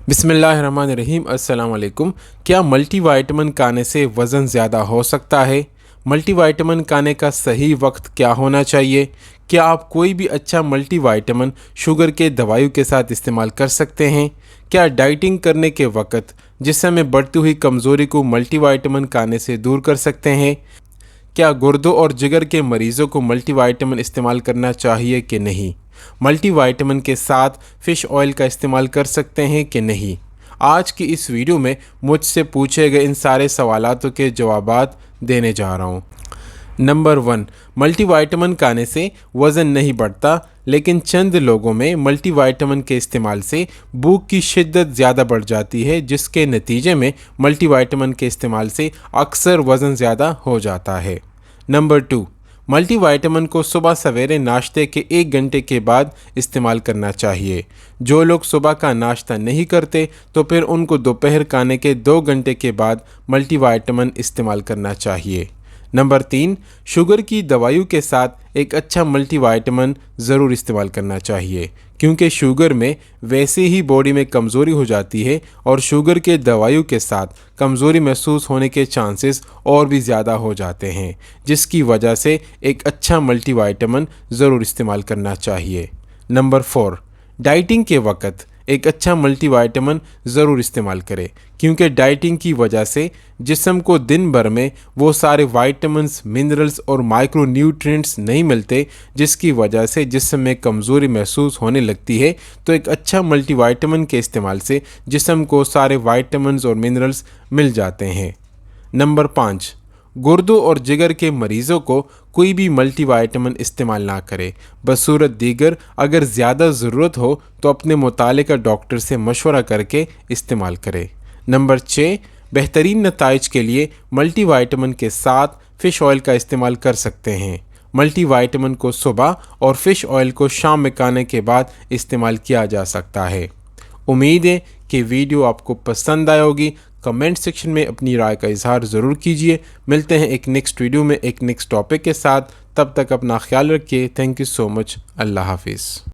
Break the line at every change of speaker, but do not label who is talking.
बिस्मिल्लाहिर्रहमानिर्रहीम। अस्सलाम वालेकुम। क्या मल्टी वाइटामिन खाने से वज़न ज़्यादा हो सकता है? मल्टी वाइटामिन खाने का सही वक्त क्या होना चाहिए? क्या आप कोई भी अच्छा मल्टी वाइटामिन शुगर के दवाइयों के साथ इस्तेमाल कर सकते हैं? क्या डाइटिंग करने के वक्त जिस्म में बढ़ती हुई कमज़ोरी को मल्टी वाइटामिन खाने से दूर कर सकते हैं? क्या गुर्दों और जिगर के मरीज़ों को मल्टी वाइटामिन इस्तेमाल करना चाहिए कि नहीं? मल्टी वाइटामिन के साथ फ़िश ऑयल का इस्तेमाल कर सकते हैं कि नहीं? आज की इस वीडियो में मुझसे पूछे गए इन सारे सवालातों के जवाबात देने जा रहा हूँ। नंबर 1, मल्टी वाइटामिन खाने से वज़न नहीं बढ़ता, लेकिन चंद लोगों में मल्टी वाइटामिन के इस्तेमाल से भूख की शिद्दत ज़्यादा बढ़ जाती है, जिसके नतीजे में मल्टी वाइटामिन के इस्तेमाल से अक्सर वज़न ज़्यादा हो जाता है। नंबर 2, मल्टी वाइटामिन को सुबह सवेरे नाश्ते के 1 घंटे के बाद इस्तेमाल करना चाहिए। जो लोग सुबह का नाश्ता नहीं करते तो फिर उनको दोपहर खाने के 2 घंटे के बाद मल्टी वाइटामिन इस्तेमाल करना चाहिए। नंबर 3, शुगर की दवाइयों के साथ एक अच्छा मल्टी वाइटामिन ज़रूर इस्तेमाल करना चाहिए, क्योंकि शुगर में वैसे ही बॉडी में कमज़ोरी हो जाती है और शुगर के दवाइयों के साथ कमज़ोरी महसूस होने के चांसेस और भी ज़्यादा हो जाते हैं, जिसकी वजह से एक अच्छा मल्टी वाइटामिन ज़रूर इस्तेमाल करना चाहिए। नंबर 4, डाइटिंग के वक्त एक अच्छा मल्टी वाइटामिन ज़रूर इस्तेमाल करें, क्योंकि डाइटिंग की वजह से जिस्म को दिन भर में वो सारे वाइटामिन्स, मिनरल्स और माइक्रो न्यूट्रिएंट्स नहीं मिलते, जिसकी वजह से जिस्म में कमज़ोरी महसूस होने लगती है। तो एक अच्छा मल्टी वाइटामिन के इस्तेमाल से जिस्म को सारे वाइटामिन्स और मिनरल्स मिल जाते हैं। नंबर 5, गुर्दों और जिगर के मरीज़ों को कोई भी मल्टी वाइटामिन इस्तेमाल ना करें। बसूरत दीगर अगर ज़्यादा ज़रूरत हो तो अपने मुतालिका डॉक्टर से मशवरा करके इस्तेमाल करें। नंबर 6, बेहतरीन नताइज के लिए मल्टी वाइटामिन के साथ फ़िश ऑयल का इस्तेमाल कर सकते हैं। मल्टी वाइटामिन को सुबह और फ़िश ऑयल को शाम में खाने के बाद इस्तेमाल किया जा सकता है। उम्मीद है कि वीडियो आपको पसंद आई होगी। कमेंट सेक्शन में अपनी राय का इजहार ज़रूर कीजिए। मिलते हैं एक नेक्स्ट वीडियो में एक नेक्स्ट टॉपिक के साथ। तब तक अपना ख्याल रखिए। Thank you so much. Allah हाफिज़।